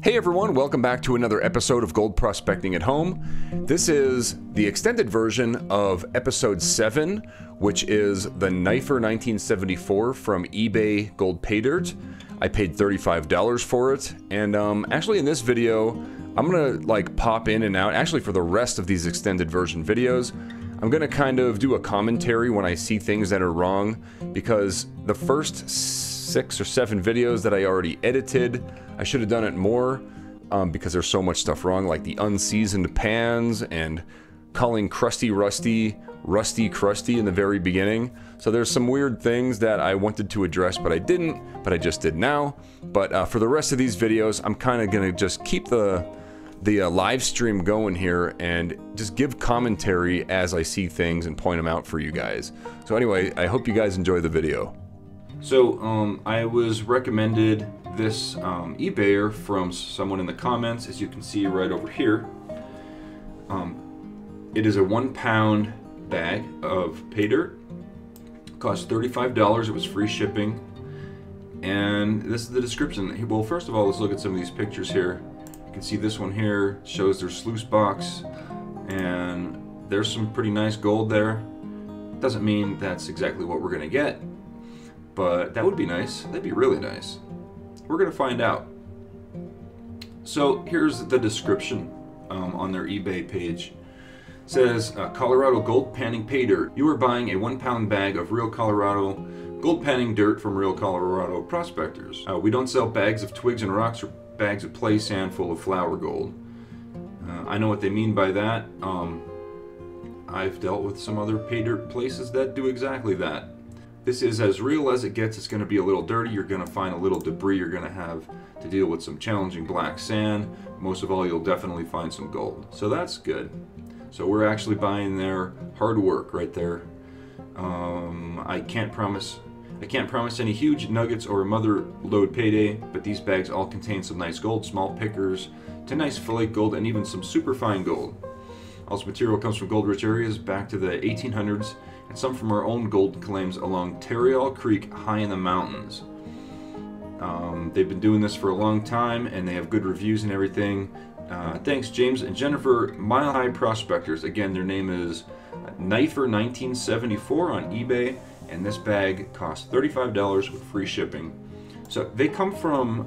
Hey everyone, welcome back to another episode of Gold Prospecting at Home. This is the extended version of episode 7, which is the Nifer1974 from eBay Gold Paydirt. I paid $35 for it, and actually in this video, I'm gonna pop in and out, actually for the rest of these extended version videos, I'm gonna kind of do a commentary when I see things that are wrong, because the first 6 or 7 videos that I already edited, I should have done it more because there's so much stuff wrong, like the unseasoned pans and calling Krusty Rusty Rusty Krusty in the very beginning. So there's some weird things that I wanted to address, but I didn't, but I just did now. But for the rest of these videos, I'm kind of gonna just keep the live stream going here and just give commentary as I see things and point them out for you guys. So anyway, I hope you guys enjoy the video. So I was recommended this eBayer from someone in the comments, as you can see right over here. It is a 1 pound bag of Paydirt. Cost $35. It was free shipping. And this is the description. Well, first of all, let's look at some of these pictures here. You can see this one here shows their sluice box, and there's some pretty nice gold there. Doesn't mean that's exactly what we're gonna get, but that would be nice. That'd be really nice. We're gonna find out. So here's the description on their eBay page. It says, Colorado gold panning pay dirt. You are buying a 1 pound bag of real Colorado gold panning dirt from real Colorado prospectors. We don't sell bags of twigs and rocks or bags of play sand full of flour gold. I know what they mean by that. I've dealt with some other pay dirt places that do exactly that. This is as real as it gets. It's going to be a little dirty. You're going to find a little debris. You're going to have to deal with some challenging black sand. Most of all, you'll definitely find some gold. So that's good. So we're actually buying their hard work right there. I can't promise any huge nuggets or a mother lode payday, but these bags all contain some nice gold, small pickers to nice fillet gold, and even some super fine gold. Also, material comes from gold-rich areas back to the 1800s, and some from our own gold claims along Tarryall Creek high in the mountains. They've been doing this for a long time, and they have good reviews and everything. Thanks, James and Jennifer, Mile High Prospectors. Again, their name is Nifer1974 on eBay, and this bag costs $35 with free shipping. So they come from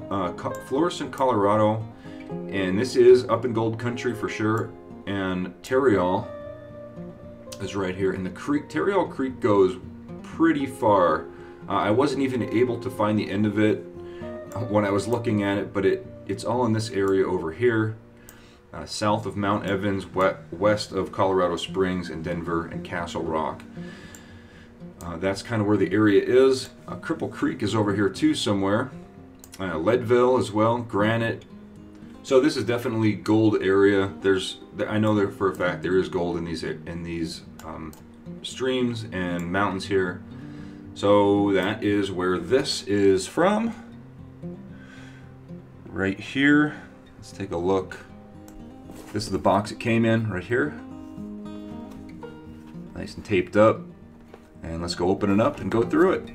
Florissant, Colorado, and this is up in gold country for sure. And Tarryall is right here, and the creek, Tarryall Creek, goes pretty far. I wasn't even able to find the end of it when I was looking at it, but it's all in this area over here, south of Mount Evans, west of Colorado Springs and Denver and Castle Rock. That's kind of where the area is. Cripple Creek is over here too somewhere. Leadville as well, Granite. So this is definitely gold area. I know that for a fact there is gold in these streams and mountains here. So that is where this is from. Right here. Let's take a look. This is the box it came in right here. Nice and taped up. And let's go open it up and go through it.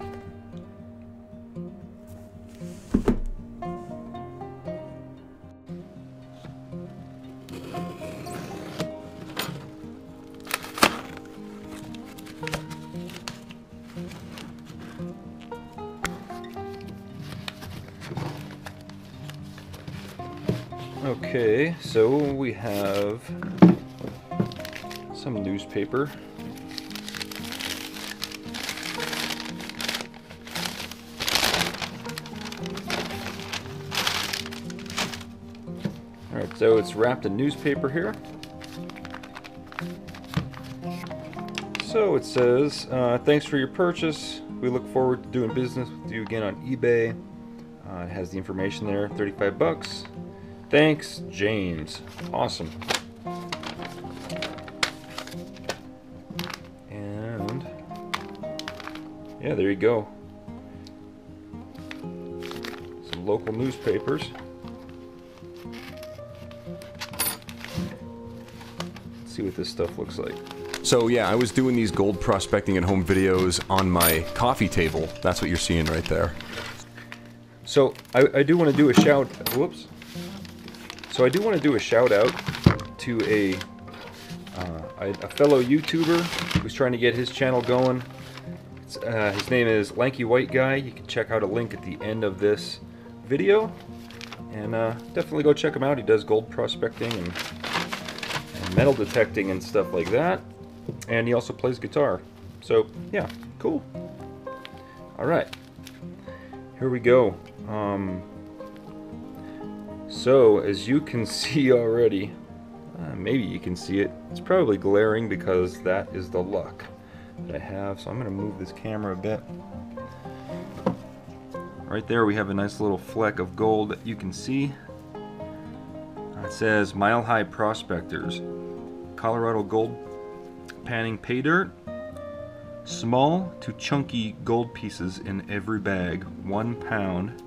Okay, so we have some newspaper. Alright, so it's wrapped in newspaper here. So it says, thanks for your purchase. We look forward to doing business with you again on eBay. It has the information there, 35 bucks. Thanks, James. Awesome. And yeah, there you go. Some local newspapers. Let's see what this stuff looks like. So yeah, I was doing these gold prospecting at home videos on my coffee table. That's what you're seeing right there. So I do want to do a shout. Whoops. So I do want to do a shout out to a fellow YouTuber who's trying to get his channel going. His name is Lanky White Guy. You can check out a link at the end of this video, and definitely go check him out. He does gold prospecting and metal detecting and stuff like that, and he also plays guitar. So yeah, cool. All right, here we go. So as you can see already, maybe you can see it. It's probably glaring because that is the luck that I have. So I'm going to move this camera a bit. Right there we have a nice little fleck of gold that you can see. It says Mile High Prospectors, Colorado Gold Panning Paydirt. Small to chunky gold pieces in every bag, 1 pound.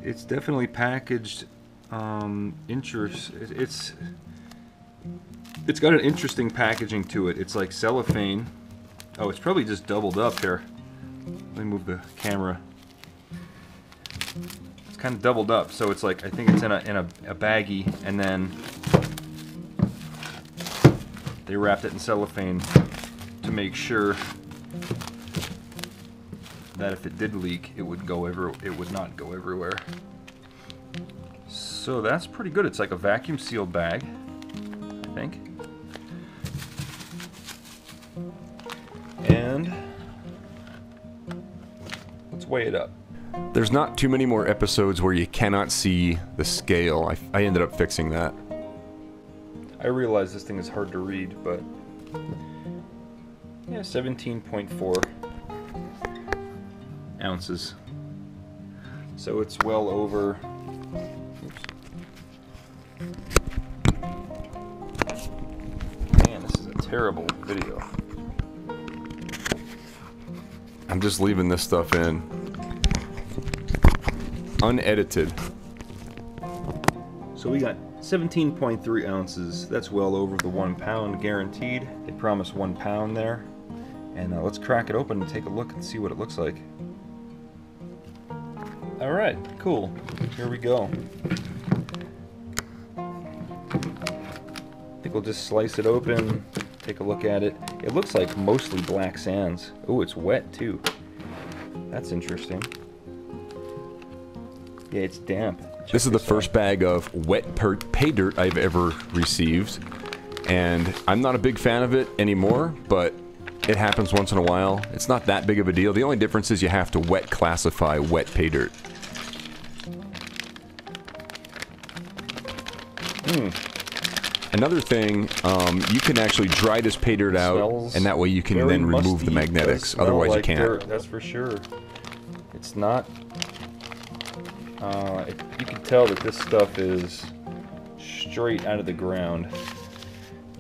It's definitely packaged. It's got an interesting packaging to it. It's like cellophane. Oh, it's probably just doubled up here. Let me move the camera. It's kind of doubled up, so it's like, I think it's in a baggie, and then they wrapped it in cellophane to make sure that if it did leak, it would not go everywhere. So that's pretty good. It's like a vacuum sealed bag, I think. And let's weigh it up. There's not too many more episodes where you cannot see the scale. I ended up fixing that. I realize this thing is hard to read, but yeah, 17.4 ounces. So it's well over. Oops. Man, this is a terrible video. I'm just leaving this stuff in. Unedited. So we got 17.3 ounces. That's well over the 1 pound guaranteed. They promise 1 pound there. And let's crack it open and take a look and see what it looks like. Alright, cool. Here we go. I think we'll just slice it open, take a look at it. It looks like mostly black sands. Oh, it's wet too. That's interesting. Yeah, it's damp. This is the first bag of wet pay dirt I've ever received, and I'm not a big fan of it anymore, but it happens once in a while. It's not that big of a deal. The only difference is you have to wet classify wet pay dirt. Another thing, you can actually dry this pay dirt out, and that way you can then remove the magnetics. Otherwise you can't. Dirt, that's for sure. It's not. You can tell that this stuff is straight out of the ground,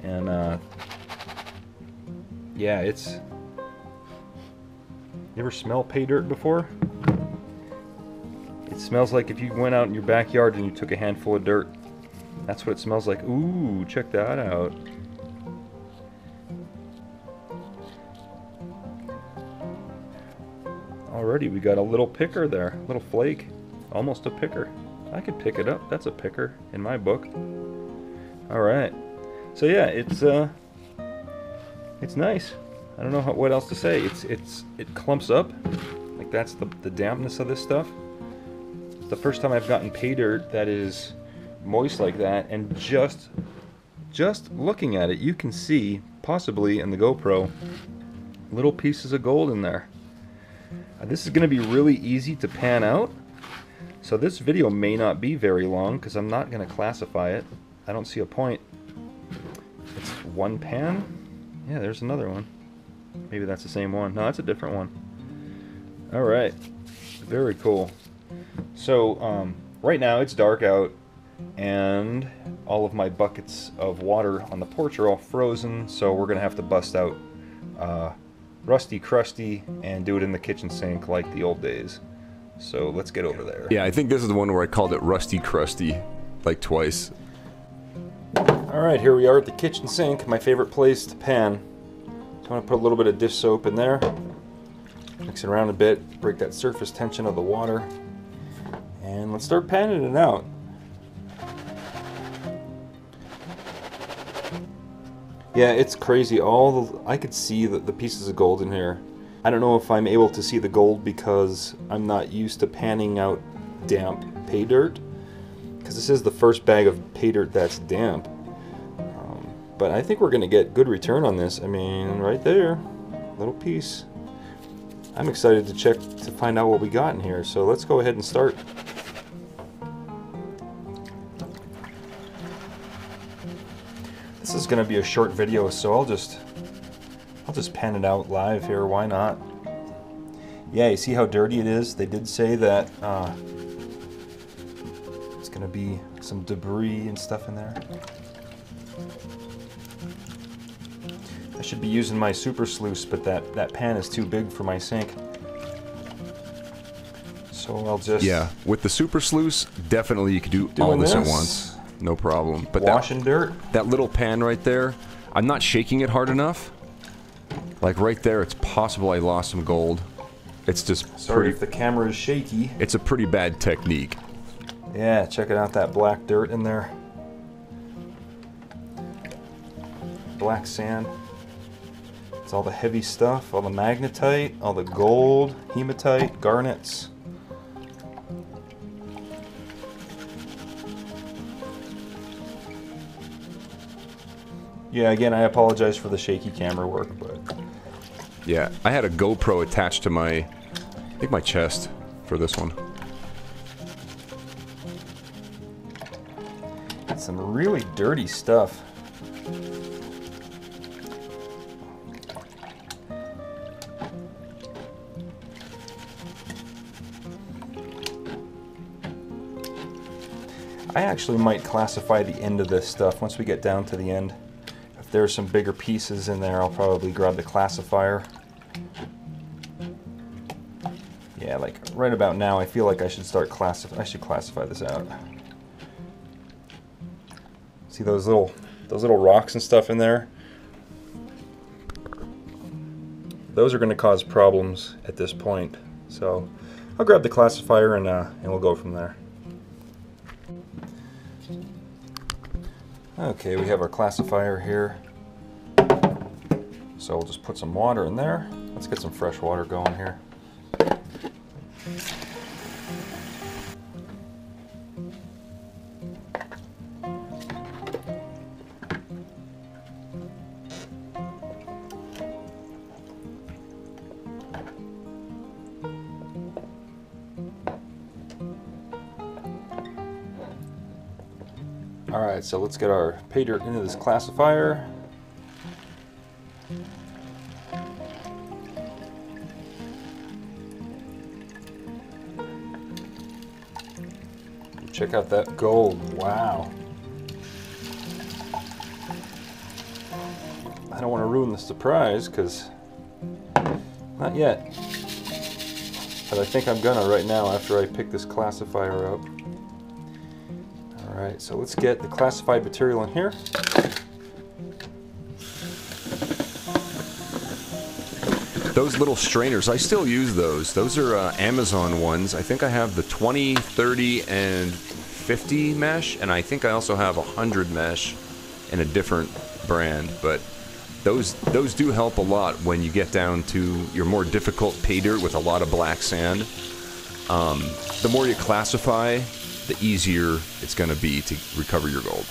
and yeah, it's. You ever smell pay dirt before? It smells like if you went out in your backyard and you took a handful of dirt. That's what it smells like. Ooh, check that out. Alrighty, we got a little picker there, a little flake, almost a picker. I could pick it up. That's a picker in my book. All right. So yeah, it's nice. I don't know what else to say. It clumps up. Like that's the dampness of this stuff. It's the first time I've gotten pay dirt that is moist like that, and just looking at it, you can see possibly in the GoPro little pieces of gold in there. This is going to be really easy to pan out. So this video may not be very long because I'm not going to classify it. I don't see a point. It's one pan. Yeah, there's another one. Maybe that's the same one. No, that's a different one. Alright. Very cool. So, right now it's dark out, and all of my buckets of water on the porch are all frozen, so we're going to have to bust out Rusty Krusty and do it in the kitchen sink like the old days. So let's get over there. Yeah, I think this is the one where I called it Rusty Krusty like twice. Alright, here we are at the kitchen sink, my favorite place to pan. So I'm going to put a little bit of dish soap in there. Mix it around a bit, break that surface tension of the water, and let's start panning it out. Yeah, it's crazy. I could see the pieces of gold in here. I don't know if I'm able to see the gold because I'm not used to panning out damp pay dirt, because this is the first bag of pay dirt that's damp. But I think we're going to get good return on this. I mean, right there, little piece. I'm excited to check to find out what we got in here. So let's go ahead and start. This is going to be a short video, so I'll just pan it out live here. Why not? Yeah, you see how dirty it is? They did say that it's going to be some debris and stuff in there. I should be using my super sluice, but that pan is too big for my sink. So I'll just... Yeah, with the super sluice, definitely you could do all this at once. No problem. But washing dirt. That little pan right there, I'm not shaking it hard enough. Like right there, it's possible I lost some gold. It's just sorry if the camera is shaky. It's a pretty bad technique. Yeah, check it out, that black dirt in there. Black sand. It's all the heavy stuff, all the magnetite, all the gold, hematite, garnets. Yeah, again, I apologize for the shaky camera work, but... Yeah, I had a GoPro attached to my, I think my chest for this one. It's some really dirty stuff. I actually might classify the end of this stuff once we get down to the end. If there's some bigger pieces in there, I'll probably grab the classifier. Yeah, like right about now, I feel like I should start classify this out. See those little rocks and stuff in there? Those are going to cause problems at this point. So I'll grab the classifier and we'll go from there. Okay, we have our classifier here. So we'll just put some water in there. Let's get some fresh water going here. Alright, so let's get our pay dirt into this classifier. Check out that gold, wow. I don't want to ruin the surprise, because not yet. But I think I'm gonna right now after I pick this classifier up. Alright, so let's get the classified material in here. Those little strainers, I still use those. Those are Amazon ones. I think I have the 20, 30, and 50 mesh, and I think I also have 100 mesh in a different brand, but those do help a lot when you get down to your more difficult pay dirt with a lot of black sand. The more you classify, the easier it's going to be to recover your gold.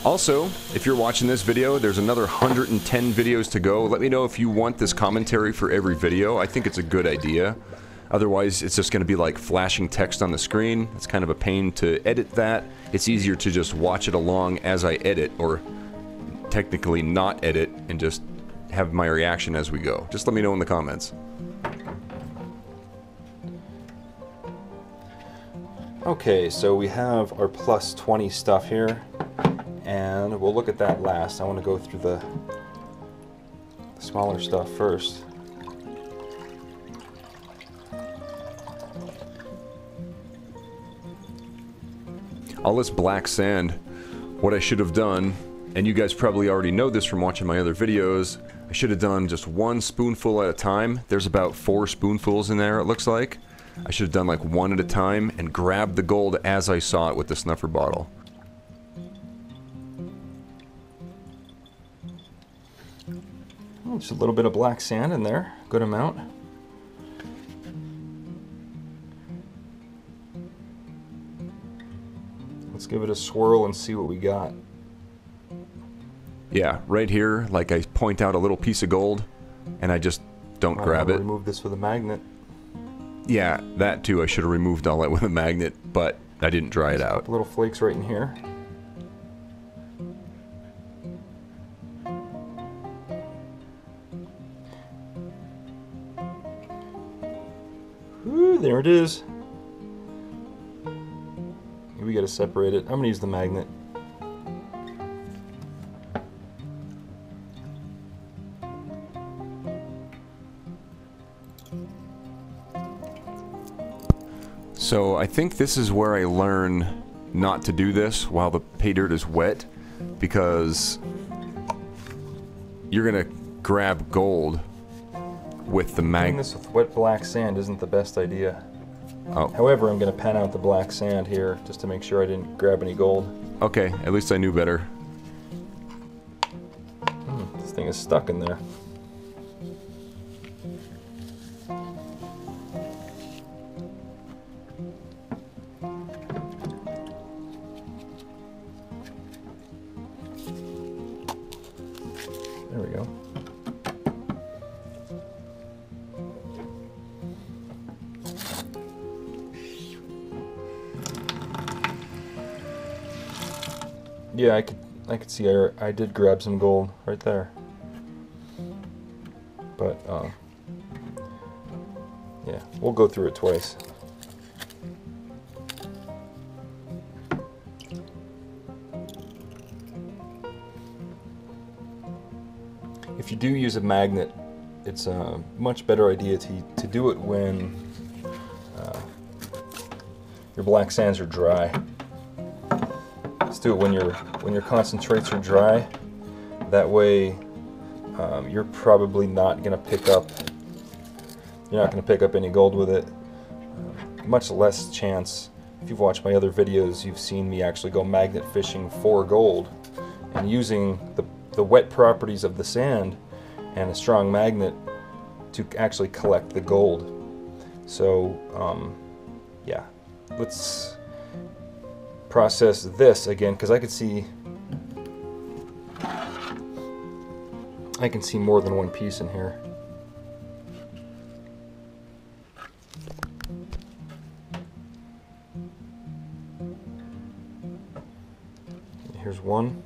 Also, if you're watching this video, there's another 110 videos to go. Let me know if you want this commentary for every video. I think it's a good idea. Otherwise, it's just going to be like flashing text on the screen. It's kind of a pain to edit that. It's easier to just watch it along as I edit, or technically not edit, and just have my reaction as we go. Just let me know in the comments. Okay, so we have our plus 20 stuff here, and we'll look at that last. I want to go through the smaller stuff first. all this black sand, what I should have done, and you guys probably already know this from watching my other videos, I should have done just 1 spoonful at a time. There's about 4 spoonfuls in there, it looks like. I should have done like 1 at a time and grabbed the gold as I saw it with the snuffer bottle. Just a little bit of black sand in there, good amount. Let's give it a swirl and see what we got. Yeah, right here, like I point out a little piece of gold, and I just don't grab it. Remove this with a magnet. Yeah, that too. I should have removed all that with a magnet, but I didn't dry it out. Little flakes right in here. Whew, there it is. We gotta separate it. I'm gonna use the magnet. So I think this is where I learn not to do this while the pay dirt is wet, because you're gonna grab gold with the Doing magnet. this with wet black sand isn't the best idea. Oh, However, I'm gonna pan out the black sand here just to make sure I didn't grab any gold. okay. At least I knew better. This thing is stuck in there. There we go. Yeah, I could see I did grab some gold right there. But yeah, we'll go through it twice. If you do use a magnet, it's a much better idea to do it when your black sands are dry. Let's do it when your concentrates are dry. That way, you're probably not going to pick up. You're not going to pick up any gold with it. Much less chance. If you've watched my other videos, you've seen me actually go magnet fishing for gold, and using the wet properties of the sand and a strong magnet to actually collect the gold. So yeah, let's process this again, because I can see more than one piece in here. Here's one.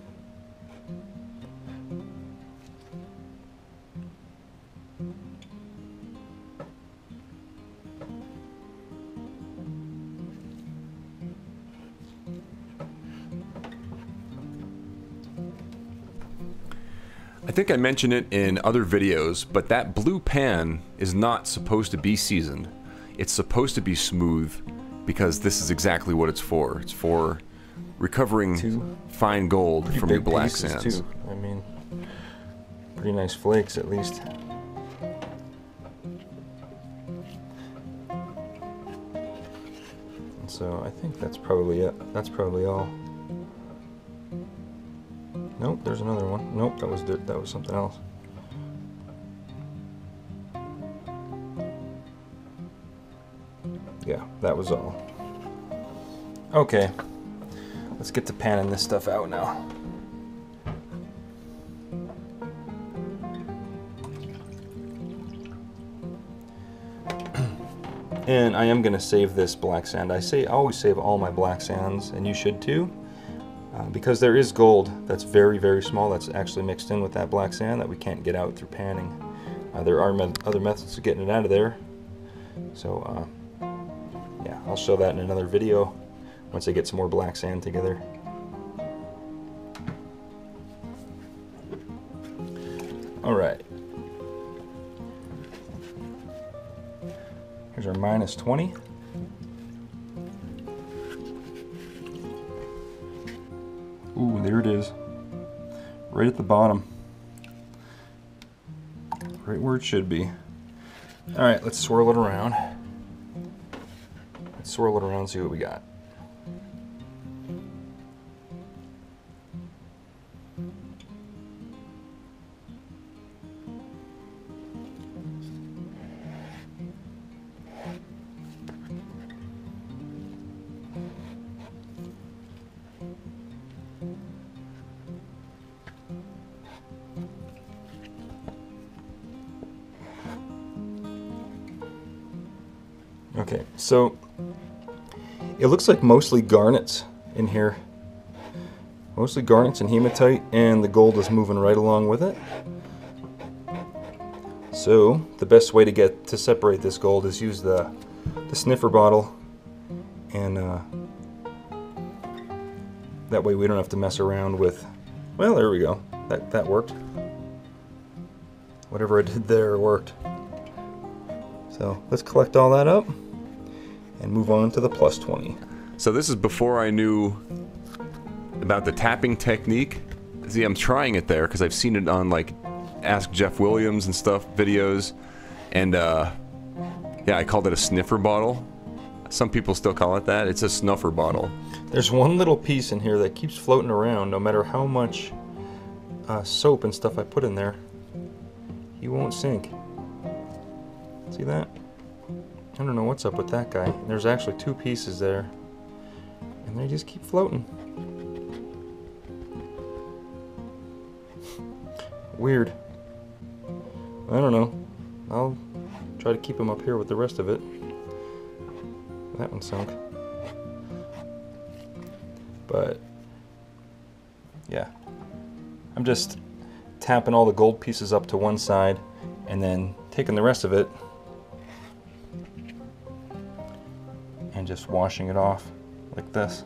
I think I mentioned it in other videos, but that blue pan is not supposed to be seasoned. It's supposed to be smooth, because this is exactly what it's for. It's for recovering fine gold from your black sands. Too. I mean, pretty nice flakes at least. And so I think that's probably it. That's probably all. Nope, there's another one. Nope, that was something else. Yeah, that was all. Okay, let's get to panning this stuff out now. And I am going to save this black sand. I always save all my black sands, and you should too. Because there is gold that's very, very small that's actually mixed in with that black sand that we can't get out through panning. There are other methods of getting it out of there. So, yeah, I'll show that in another video once I get some more black sand together. Alright. Here's our -20. Ooh, there it is. Right at the bottom. Right where it should be. Alright, let's swirl it around. Let's swirl it around and see what we got. Okay, so it looks like mostly garnets in here. Mostly garnets and hematite, and the gold is moving right along with it. So the best way to separate this gold is use the sniffer bottle, and that way we don't have to mess around with. Well, there we go. That worked. Whatever I did there worked. So let's collect all that up and move on to the plus 20. So this is before I knew about the tapping technique. See, I'm trying it there because I've seen it on like Ask Jeff Williams and stuff videos, and yeah, I called it a sniffer bottle. Some people still call it that. It's a snuffer bottle. There's one little piece in here that keeps floating around no matter how much soap and stuff I put in there. He won't sink. See that? I don't know what's up with that guy. There's actually two pieces there, and they just keep floating. Weird. I don't know. I'll try to keep him up here with the rest of it. That one sunk. But yeah, I'm just tapping all the gold pieces up to one side and then taking the rest of it and just washing it off like this.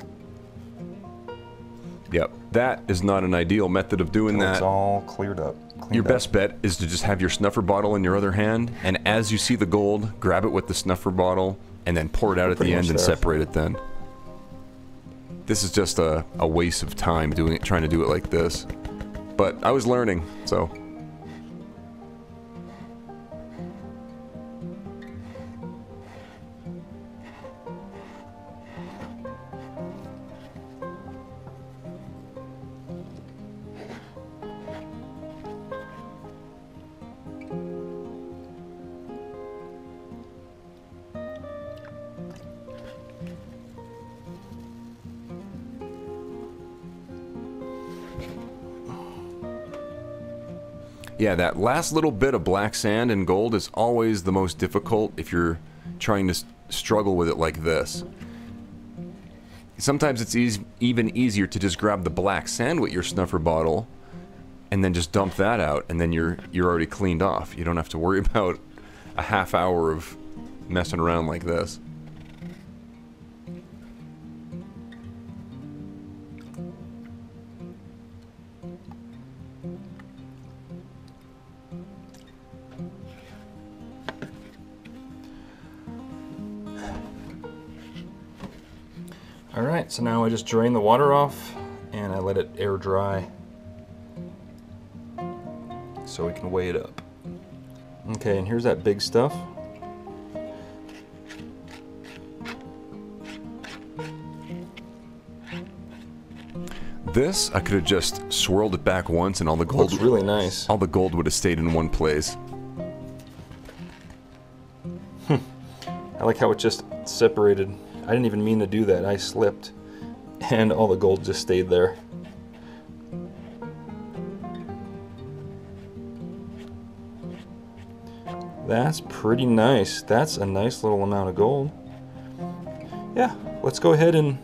Yep, that is not an ideal method of doing that. It's all cleared up. Your best bet is to just have your snuffer bottle in your other hand, and as you see the gold, grab it with the snuffer bottle and then pour it out at the end and separate it then. This is just a waste of time trying to do it like this. But I was learning, so. Yeah, that last little bit of black sand and gold is always the most difficult if you're trying to struggle with it like this. Sometimes it's even easier to just grab the black sand with your snuffer bottle and then just dump that out, and then you're already cleaned off. You don't have to worry about a half hour of messing around like this. Alright, so now I just drain the water off and I let it air dry so we can weigh it up. Okay, and here's that big stuff. This, I could have just swirled it back once and all the gold... Looks really nice. All the gold would have stayed in one place. I like how it just separated. I didn't even mean to do that. I slipped and all the gold just stayed there. That's pretty nice. That's a nice little amount of gold. Yeah, let's go ahead and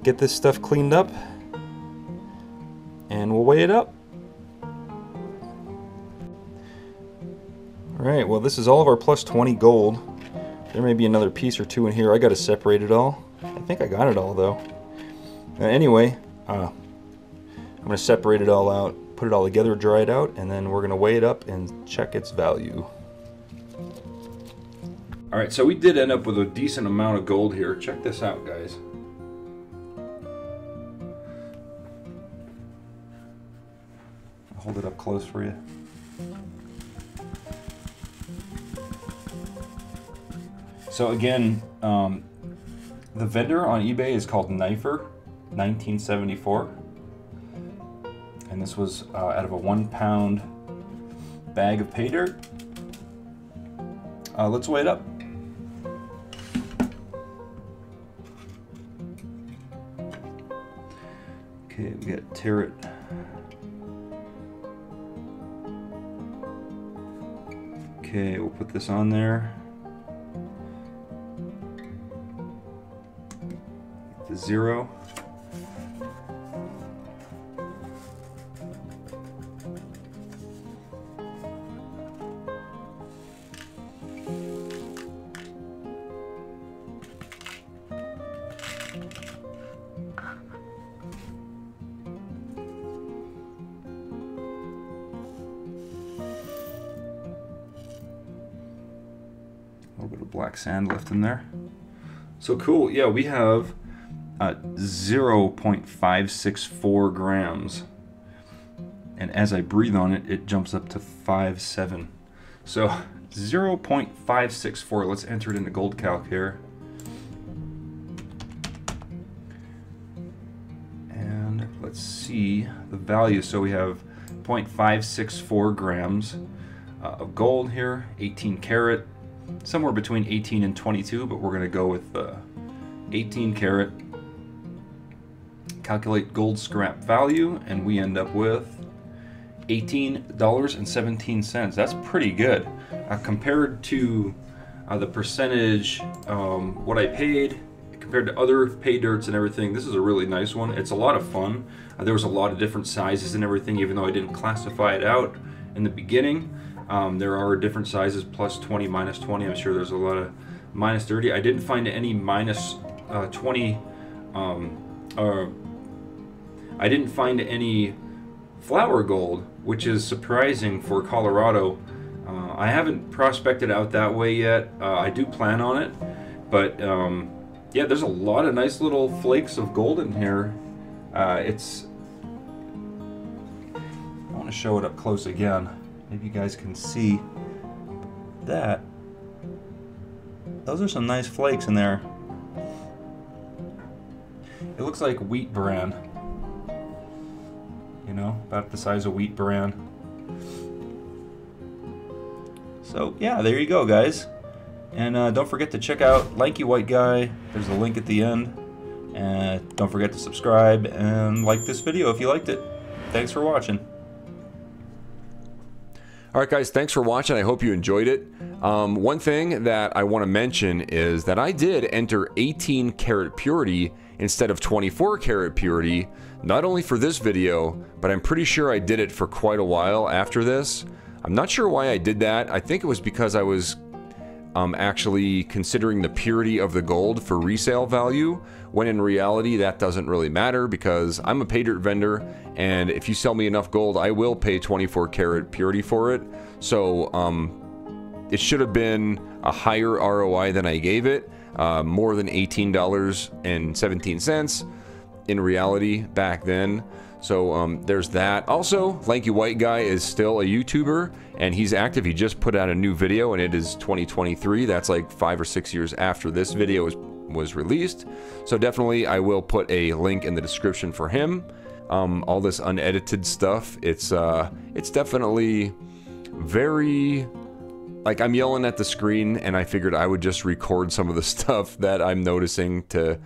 get this stuff cleaned up and we'll weigh it up. Alright, well this is all of our plus 20 gold. There may be another piece or two in here. I got to separate it all. I think I got it all though. Anyway, I'm going to separate it all out, put it all together, dry it out, and then we're going to weigh it up and check its value. Alright, so we did end up with a decent amount of gold here. Check this out, guys. hold it up close for you. So again, the vendor on eBay is called Nifer1974, and this was out of a 1 pound bag of pay dirt. Let's weigh it up. Okay, we got Paydirt. Okay, we'll put this on there. The 0. A little bit of black sand left in there. So cool, yeah, we have 0.564 grams. And as I breathe on it, it jumps up to 5.7. So 0.564, let's enter it into Gold Calc here. And let's see the value. So we have 0.564 grams of gold here, 18 karat. Somewhere between 18 and 22, but we're going to go with 18 karat. Calculate gold scrap value, and we end up with $18.17. That's pretty good compared to the percentage what I paid compared to other pay dirts and everything. This is a really nice one. It's a lot of fun. There was a lot of different sizes and everything, even though I didn't classify it out in the beginning. There are different sizes, plus 20, minus 20. I'm sure there's a lot of minus 30. I didn't find any minus 20. I didn't find any flour gold, which is surprising for Colorado. I haven't prospected out that way yet. I do plan on it, but yeah, there's a lot of nice little flakes of gold in here. I want to show it up close again. Maybe you guys can see that. Those are some nice flakes in there. It looks like wheat bran. You know, about the size of wheat bran. So yeah, there you go, guys. And don't forget to check out Lanky White Guy. There's a link at the end. And don't forget to subscribe and like this video if you liked it. Thanks for watching. Alright guys, thanks for watching. I hope you enjoyed it. One thing that I want to mention is that I did enter 18 karat purity instead of 24 karat purity, not only for this video, but I'm pretty sure I did it for quite a while after this. I'm not sure why I did that. I think it was because I was actually considering the purity of the gold for resale value, when in reality that doesn't really matter because I'm a pay dirt vendor, and if you sell me enough gold, I will pay 24 karat purity for it. So it should have been a higher ROI than I gave it, more than $18.17 in reality back then. So there's that. Also, Lanky White Guy is still a YouTuber, and he's active. He just put out a new video, and it is 2023. That's like 5 or 6 years after this video was released. So definitely, I will put a link in the description for him. All this unedited stuff, it's definitely very, like, I'm yelling at the screen, and I figured I would just record some of the stuff that I'm noticing to.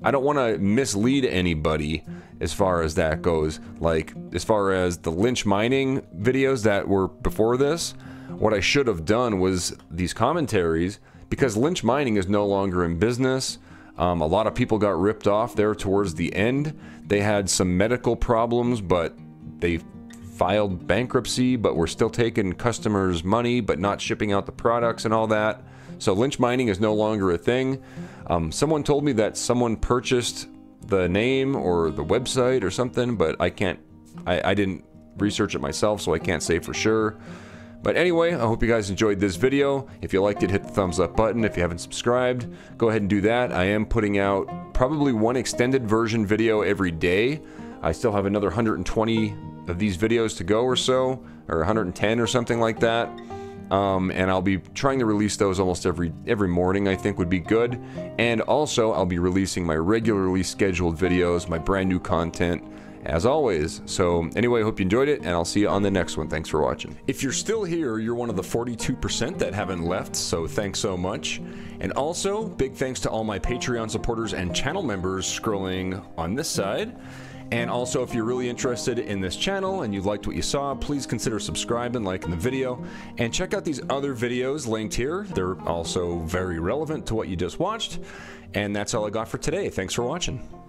I don't want to mislead anybody as far as that goes. Like, as far as the lynch mining videos that were before this, what I should have done was these commentaries, because lynch mining is no longer in business. A lot of people got ripped off there towards the end. They had some medical problems, but they filed bankruptcy, but were still taking customers' money, but not shipping out the products and all that. So lynch mining is no longer a thing. Someone told me that someone purchased the name or the website or something, but I didn't research it myself, so I can't say for sure. But anyway, I hope you guys enjoyed this video. If you liked it, hit the thumbs up button. If you haven't subscribed, go ahead and do that. I am putting out probably one extended version video every day. I still have another 120 of these videos to go or so, or 110 or something like that. And I'll be trying to release those almost every morning, I think would be good. And also, I'll be releasing my regularly scheduled videos, my brand new content, as always. So anyway, I hope you enjoyed it, and I'll see you on the next one. Thanks for watching. If you're still here, you're one of the 42% that haven't left, so thanks so much. And also, big thanks to all my Patreon supporters and channel members scrolling on this side. And also, if you're really interested in this channel and you liked what you saw, please consider subscribing, liking the video, and check out these other videos linked here. They're also very relevant to what you just watched. And that's all I got for today. Thanks for watching.